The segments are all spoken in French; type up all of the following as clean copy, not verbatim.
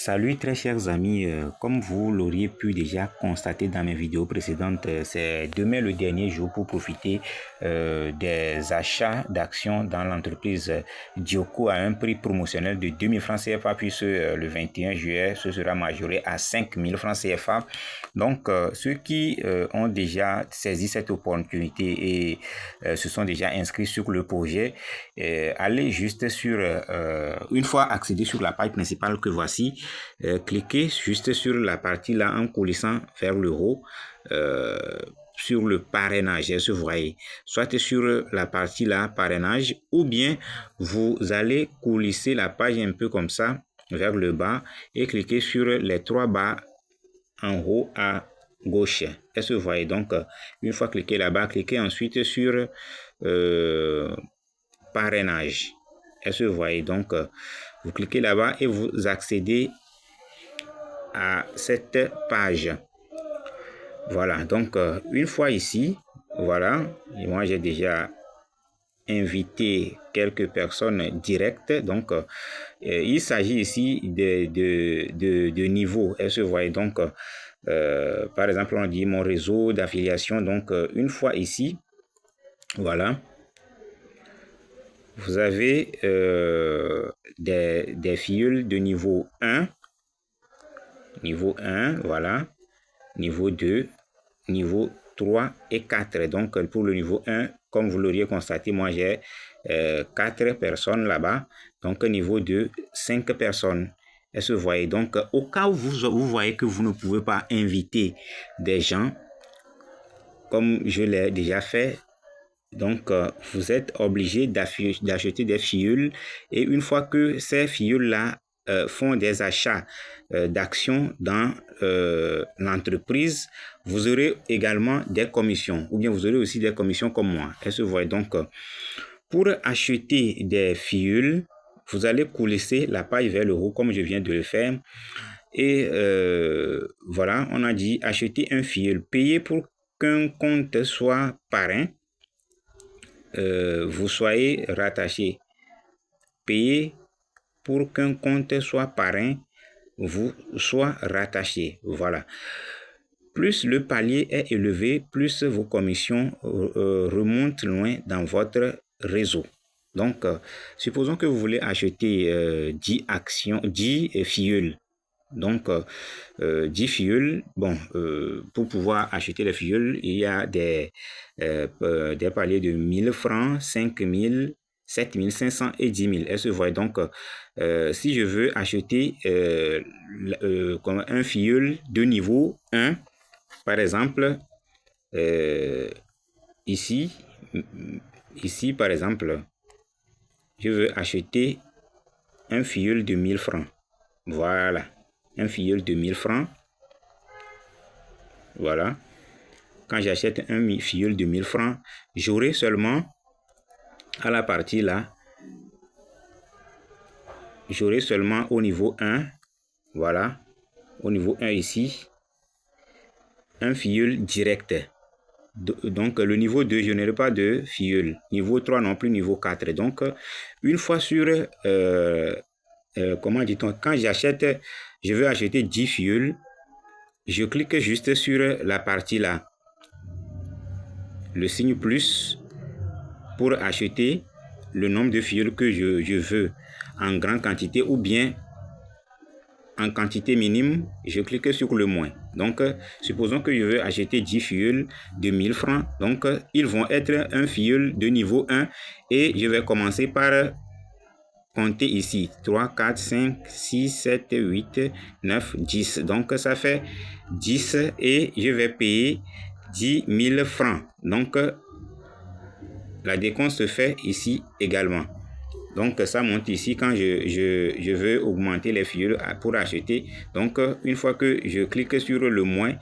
Salut très chers amis, comme vous l'auriez pu déjà constater dans mes vidéos précédentes, c'est demain le dernier jour pour profiter des achats d'actions dans l'entreprise Dioco à un prix promotionnel de 2000 francs CFA, puis le 21 juillet, ce sera majoré à 5000 francs CFA. Donc ceux qui ont déjà saisi cette opportunité et se sont déjà inscrits sur le projet, allez juste sur, une fois accédé sur la page principale que voici, cliquez juste sur la partie là en coulissant vers le haut, sur le parrainage, vous voyez, soit sur la partie là parrainage, ou bien vous allez coulisser la page un peu comme ça vers le bas et cliquez sur les trois barres en haut à gauche. Est-ce que vous voyez? Donc une fois cliqué là-bas, cliquez ensuite sur parrainage. Est-ce que vous voyez? Donc vous cliquez là-bas et vous accédez à cette page. Voilà, donc une fois ici, voilà, et moi j'ai déjà invité quelques personnes directes. Donc il s'agit ici de niveau. Est-ce que vous voyez? Donc par exemple, on dit mon réseau d'affiliation. Donc une fois ici, voilà, vous avez des filleuls de niveau 1, voilà, niveau 2, niveau 3 et 4. Donc pour le niveau 1, comme vous l'auriez constaté, moi j'ai 4 personnes là-bas. Donc niveau 2, 5 personnes. Est-ce que vous voyez? Donc au cas où vous voyez que vous ne pouvez pas inviter des gens, comme je l'ai déjà fait, donc vous êtes obligé d'acheter des filleuls, et une fois que ces filleuls là font des achats d'actions dans l'entreprise, vous aurez également des commissions, ou bien vous aurez aussi des commissions comme moi. Est-ce que vous voyez? Donc pour acheter des filleuls, vous allez coulisser la page vers le haut comme je viens de le faire, et voilà, on a dit acheter un filleul, payer pour qu'un compte soit parrain, vous soyez rattaché. Payer pour qu'un compte soit parrain, vous soit rattaché. Voilà. Plus le palier est élevé, plus vos commissions remontent loin dans votre réseau. Donc, supposons que vous voulez acheter 10 actions, 10 filleuls. Donc, 10 filleuls, bon, pour pouvoir acheter les filleuls, il y a des paliers de 1000 francs, 5000, 7500 et 10 000. Est-ce que vous voyez? Donc, si je veux acheter comme un filleul de niveau 1, par exemple, ici, par exemple, je veux acheter un filleul de 1000 francs. Voilà. Un filleul de 1000 francs. Voilà. Quand j'achète un filleul de 1000 francs, j'aurai seulement à la partie là, j'aurai seulement au niveau 1, voilà, au niveau 1 ici, un filleul direct. Donc le niveau 2, je n'aurai pas de filleul. Niveau 3 non plus, niveau 4. Donc une fois sur, comment dit-on, quand j'achète, je veux acheter 10 filleuls, je clique juste sur la partie là, le signe plus, pour acheter le nombre de filleuls que je veux en grande quantité, ou bien en quantité minime, je clique sur le moins. Donc supposons que je veux acheter 10 filleuls de 1000 francs. Donc ils vont être un filleul de niveau 1, et je vais commencer par compter ici 3, 4, 5, 6, 7, 8, 9, 10. Donc ça fait 10, et je vais payer 10 000 francs. Donc la décompte se fait ici également. Donc ça monte ici quand je veux augmenter les filleuls pour acheter. Donc une fois que je clique sur le moins,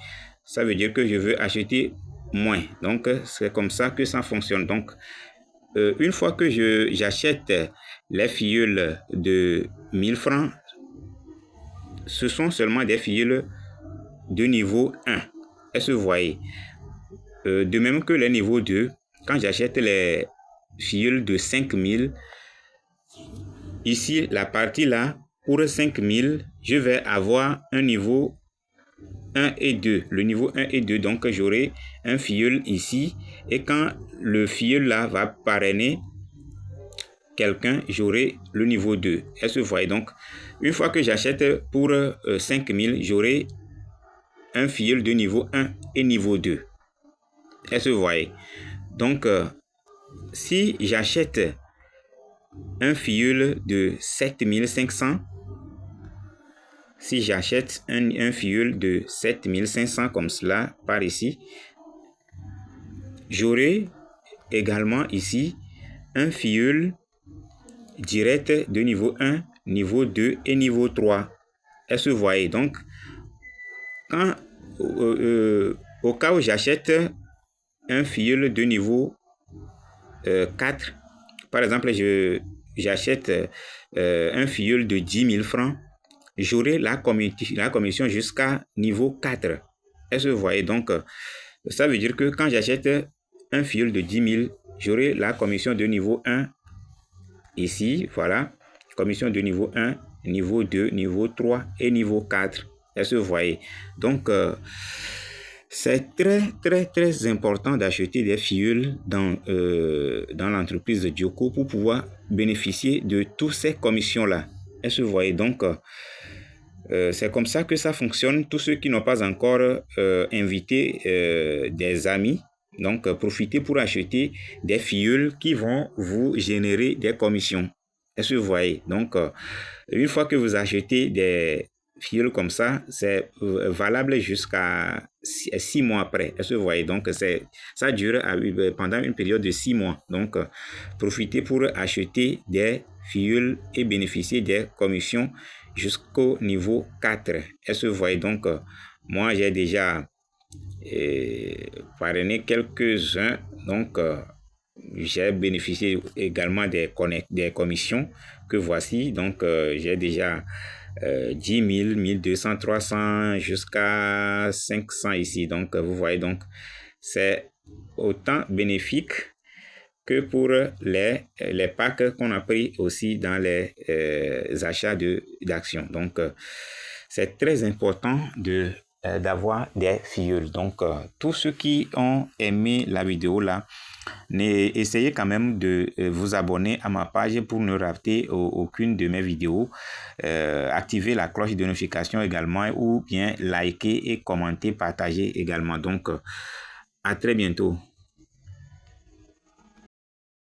ça veut dire que je veux acheter moins. Donc c'est comme ça que ça fonctionne. Donc une fois que j'achète les filleuls de 1000 francs, ce sont seulement des filleuls de niveau 1. Est-ce que vous voyez? De même que les niveaux 2, quand j'achète les filleuls de 5000, ici, la partie là, pour 5000, je vais avoir un niveau 1 et 2. Le niveau 1 et 2, donc j'aurai un filleul ici. Et quand le filleul là va parrainer quelqu'un, j'aurai le niveau 2. Est-ce que vous voyez? Donc, une fois que j'achète pour 5000, j'aurai un filleul de niveau 1 et niveau 2. Est-ce que vous voyez? Donc, si j'achète un filleul de 7500, si j'achète un filleul de 7500 comme cela, par ici, j'aurai également ici un filleul direct de niveau 1, niveau 2 et niveau 3. Est-ce que vous voyez? Donc, quand, au cas où j'achète un filleul de niveau 4, par exemple, j'achète un filleul de 10 000 francs, j'aurai la commission jusqu'à niveau 4. Est-ce que vous voyez? Donc, ça veut dire que quand j'achète un filleul de 10 000, j'aurai la commission de niveau 1 ici, voilà, commission de niveau 1, niveau 2, niveau 3 et niveau 4. Est-ce que vous voyez? Donc, c'est très important d'acheter des filleuls dans l'entreprise de Djoko pour pouvoir bénéficier de toutes ces commissions-là. Est-ce que vous voyez? Donc, c'est comme ça que ça fonctionne. Tous ceux qui n'ont pas encore invité des amis, donc profitez pour acheter des filleuls qui vont vous générer des commissions. Est-ce que vous voyez? Donc, une fois que vous achetez des filleuls comme ça, c'est valable jusqu'à 6 mois après. Est-ce que vous voyez? Donc, ça dure pendant une période de 6 mois. Donc, profitez pour acheter des filleuls et bénéficier des commissions jusqu'au niveau 4. Est-ce que vous voyez? Donc, moi, j'ai déjà parrainé quelques-uns. Donc, j'ai bénéficié également des commissions que voici. Donc, j'ai déjà 10 000, 1200, 300 jusqu'à 500 ici. Donc, vous voyez, donc, c'est autant bénéfique que pour les packs qu'on a pris aussi dans les achats d'actions. Donc, c'est très important d'avoir des filleuls. Donc, tous ceux qui ont aimé la vidéo là, essayez quand même de vous abonner à ma page pour ne rater aucune de mes vidéos. Activez la cloche de notification également ou bien liker et commenter, partager également. Donc, à très bientôt.